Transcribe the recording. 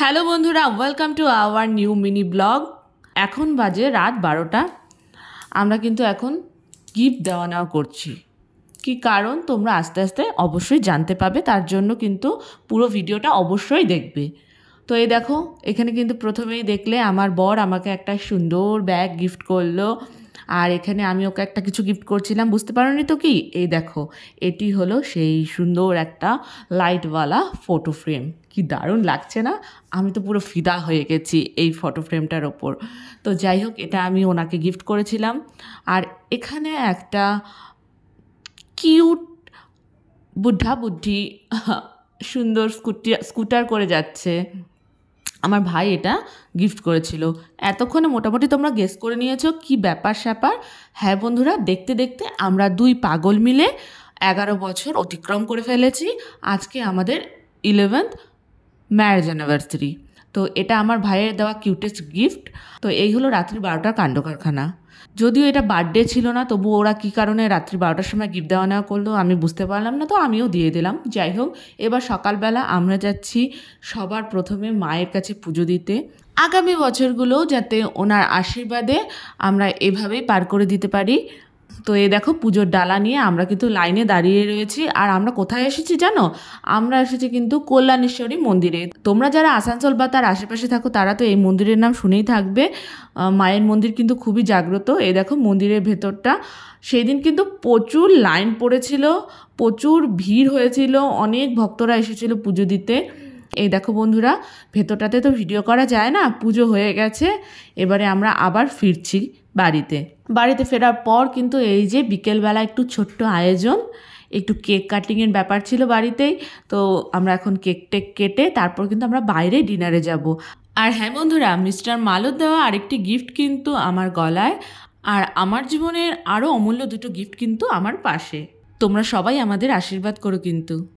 Hello বন্ধুরা, welcome to our new mini blog. এখন বাজে রাত 12টা। আমরা কিন্তু এখন গিফট দেওয়া নেওয়া করছি। কি কারণ তোমরা আস্তে আস্তে অবশ্যই জানতে পাবে, তার জন্য কিন্তু পুরো ভিডিওটা অবশ্যই দেখবে। তো এই দেখো, এখানে কিন্তু প্রথমেই দেখলে আমার বর আমাকে একটা সুন্দর ব্যাগ গিফট করলো, আর এখানে আমি ওকে একটা কিছু গিফট করছিলাম, বুঝতে পারোনি তো কি? এই দেখো, এটি হলো সেই সুন্দর একটা লাইটওয়ালা ফটো ফ্রেম। কি দারুণ লাগছে না? আমি তো পুরো ফিদা হয়ে গেছি এই ফটো ফ্রেমটার ওপর। তো যাই হোক, এটা আমি ওনাকে গিফট করেছিলাম। আর এখানে একটা কিউট বুদ্ধা বুদ্ধি সুন্দর স্কুটার করে যাচ্ছে, আমার ভাই এটা গিফট করেছিল। এতক্ষণে মোটামুটি তোমরা গেস করে নিয়েছো কি ব্যাপার স্যাপার। হ্যাঁ বন্ধুরা, দেখতে দেখতে আমরা দুই পাগল মিলে 11 বছর অতিক্রম করে ফেলেছি। আজকে আমাদের 11th ম্যারেজ অ্যানিভার্সারি। তো এটা আমার ভাইয়ের দেওয়া কিউটেস্ট গিফট। তো এই হলো রাত্রি 12টার কাণ্ড কারখানা। যদিও এটা বার্থডে ছিল না, তবু ওরা কী কারণে রাত্রি 12টার সময় গিফট দেওয়া নেওয়া করলো আমি বুঝতে পারলাম না, তো আমিও দিয়ে দিলাম। যাই হোক, এবার সকালবেলা আমরা যাচ্ছি সবার প্রথমে মায়ের কাছে পুজো দিতে। আগামী বছরগুলো যাতে ওনার আশীর্বাদে আমরা এভাবেই পার করে দিতে পারি। তো এই দেখো, পুজোর ডালা নিয়ে আমরা কিন্তু লাইনে দাঁড়িয়ে রয়েছি। আর আমরা কোথায় এসেছি জানো? আমরা এসেছি কিন্তু কল্যাণেশ্বরী মন্দিরে। তোমরা যারা আসানসোল বা তার আশেপাশে থাকো তারা তো এই মন্দিরের নাম শুনেই থাকবে। মায়ের মন্দির কিন্তু খুবই জাগ্রত। এই দেখো মন্দিরের ভেতরটা। সেই দিন কিন্তু প্রচুর লাইন পড়েছিল, প্রচুর ভিড় হয়েছিল, অনেক ভক্তরা এসেছিল পুজো দিতে। এই দেখো বন্ধুরা, ভেতরটাতে তো ভিডিও করা যায় না, পুজো হয়ে গেছে। এবারে আমরা আবার ফিরছি বাড়িতে ফেরার পর কিন্তু এই যে বিকেলবেলা একটু ছোট্ট আয়োজন, একটু কেক কাটিংয়ের ব্যাপার ছিল বাড়িতেই। তো আমরা এখন কেক টেক কেটে তারপর কিন্তু আমরা বাইরে ডিনারে যাব। আর হ্যাঁ বন্ধুরা, মিস্টার মালুর দেওয়া আরেকটি গিফট কিন্তু আমার গলায়, আর আমার জীবনের আরও অমূল্য দুটো গিফট কিন্তু আমার পাশে। তোমরা সবাই আমাদের আশীর্বাদ করো কিন্তু।